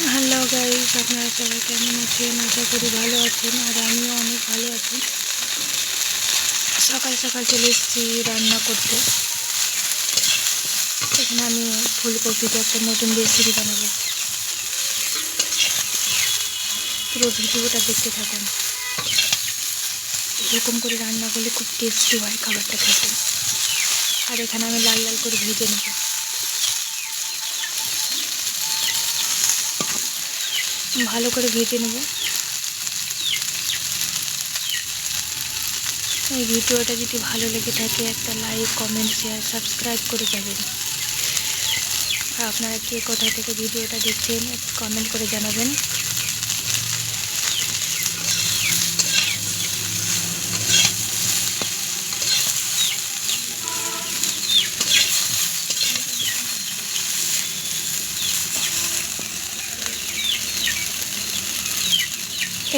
Hello guys, আপনারা সবাই কেমন আছেন? আশা করি ভালো আছেন, আর আমিও অনেক ভালো আছি। সকাল সকাল চলে এসেছি রান্না করতে। এখানে আমি ফুলকপিতে একটা নতুন রেসিপি বানাবো। পুরো ভিডিওটা দেখতে থাকুন। এরকম করে রান্না করলে খুব টেস্টি হয় খাবারটা খেতে। আর এখানে আমি লাল লাল করে ভেজে নেব। ভালো করে ভেজে নেব। এই ভিডিওটা যদি ভালো লেগে থাকে একটা লাইক, কমেন্ট, শেয়ার, সাবস্ক্রাইব করে যাবেন। আর আপনারা কে কোথা থেকে ভিডিওটা দেখছেন কমেন্ট করে জানাবেন।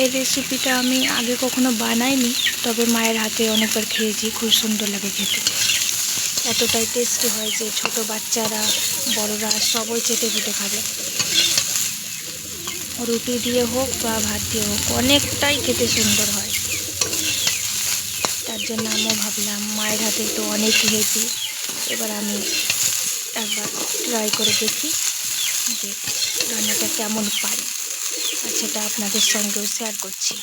এই রেসিপিটা আমি আগে কখনো বানাইনি, তবে মায়ের হাতে অনেকবার খেয়েছি। খুব সুন্দর লাগে খেতে। এতটাই টেস্টি হয় যে ছোট বাচ্চারা, বড়রা সবাই চেটে পুটে খাবে। রুটি দিয়ে হোক বা ভাত দিয়ে হোক, অনেকটাই খেতে সুন্দর হয়। তার জন্য আমিও ভাবলাম মায়ের হাতে তো অনেক খেয়েছি, এবার আমি একবার ট্রাই করে দেখি যে রান্নাটা কেমন পারি, আর সেটা আপনাদের সঙ্গেও শেয়ার করছি।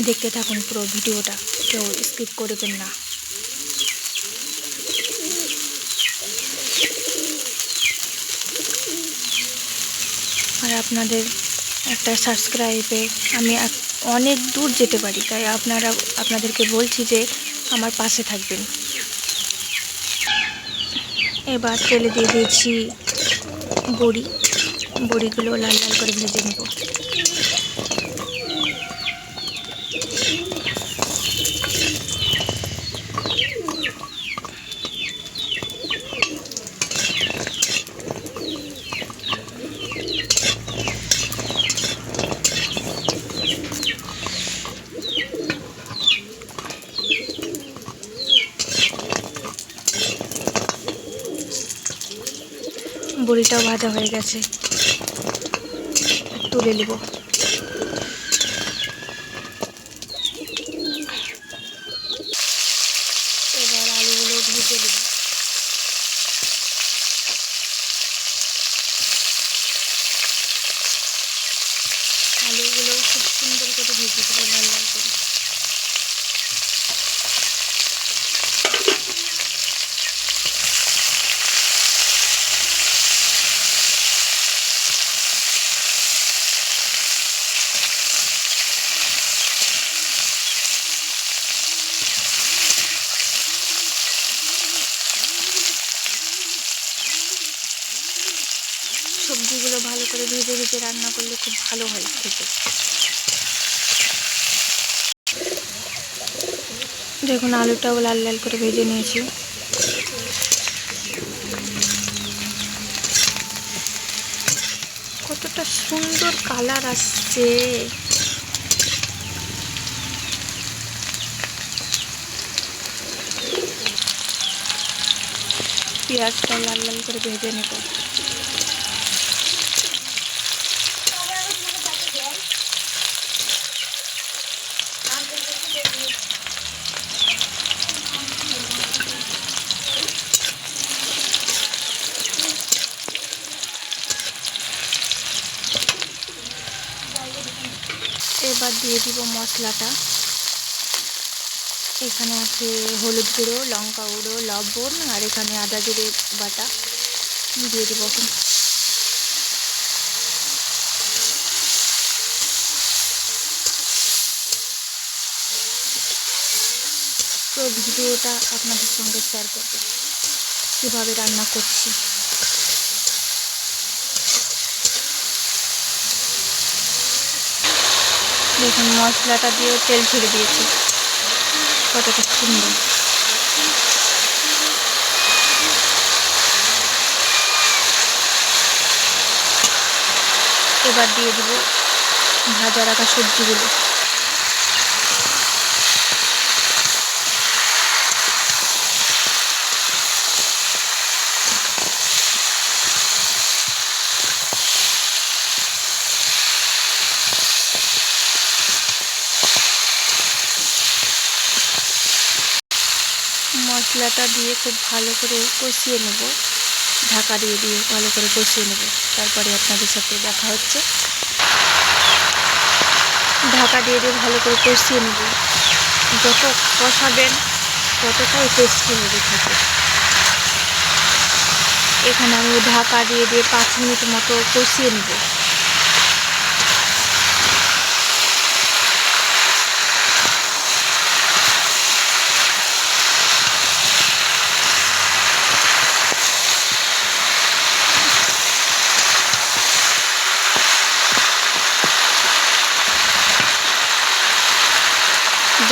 দেখতে থাকুন পুরো ভিডিওটা, কেউ স্কিপ করবেন না। আর আপনাদের একটা সাবস্ক্রাইবে আমি অনেক দূর যেতে পারি, তাই আপনাদেরকে বলছি যে আমার পাশে থাকবেন। এবার তেলে দিয়ে দিয়েছি বড়িগুলো লাল লাল করে ভেজে নেব। বড়িটাও ভাজা হয়ে গেছে, তুলে নেব। এবার আলুগুলো ভেজে নেব। আলুগুলো খুব সুন্দর করে ভেজে দেবো, লাল লাল করে। সবজিগুলো ভালো করে ভেজে ভেজে রান্না করলে খুব ভালো হয় খেতে। দেখুন আলুটাও লাল লাল করে ভেজে নিয়েছি। কতটা সুন্দর কালার আসছে। পেঁয়াজটাও লাল লাল করে ভেজে নেব। এবার দিয়ে দিব মশলাটা। এখানে আছে হলুদ গুঁড়ো, লঙ্কা গুঁড়ো, লবণ, আর এখানে আদা জিরে বাটা দিয়ে দিব এখন। তো ভিডিওটা আপনাদের সঙ্গে শেয়ার করব কীভাবে রান্না করছি। দেখুন মশলাটা দিয়েও তেল ছেড়ে দিয়েছি, কতটা সুন্দর। এবার দিয়ে দিব ভাজা রাখা সবজিগুলো। মশলাটা দিয়ে খুব ভালো করে কষিয়ে নেব, ঢাকা দিয়ে দিয়ে ভালো করে কষিয়ে নেব। তারপরে আপনাদের সাথে দেখা হচ্ছে। ঢাকা দিয়ে দিয়ে ভালো করে কষিয়ে নেব। যত কষাবেন ততটাই টেস্টি হবে খেতে। এখানে আমি ঢাকা দিয়ে দিয়ে 5 মিনিট মতো কষিয়ে নেব।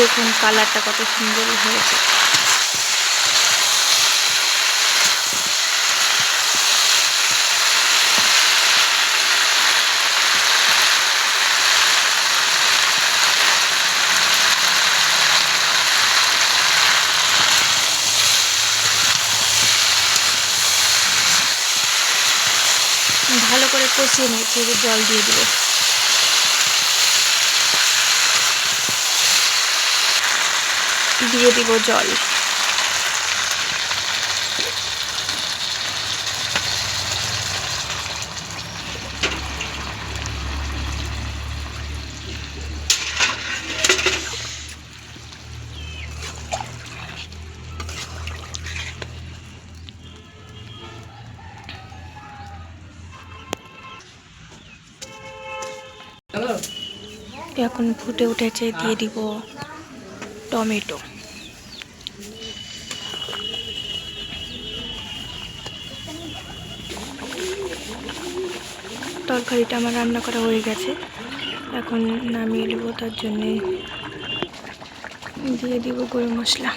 দেখুন কালারটা কত সুন্দর হয়েছে। ভালো করে কষিয়ে নিয়েছি, জল দিয়ে দেবো। দিয়ে দিব জল। এখন ফুটে উঠেছে, দিয়ে দিব টমেটো। তরকারিটা আমার রান্না করা হয়ে গেছে, এখন নামিয়ে নেব। তার জন্যে দিয়ে দিব গরম মশলা।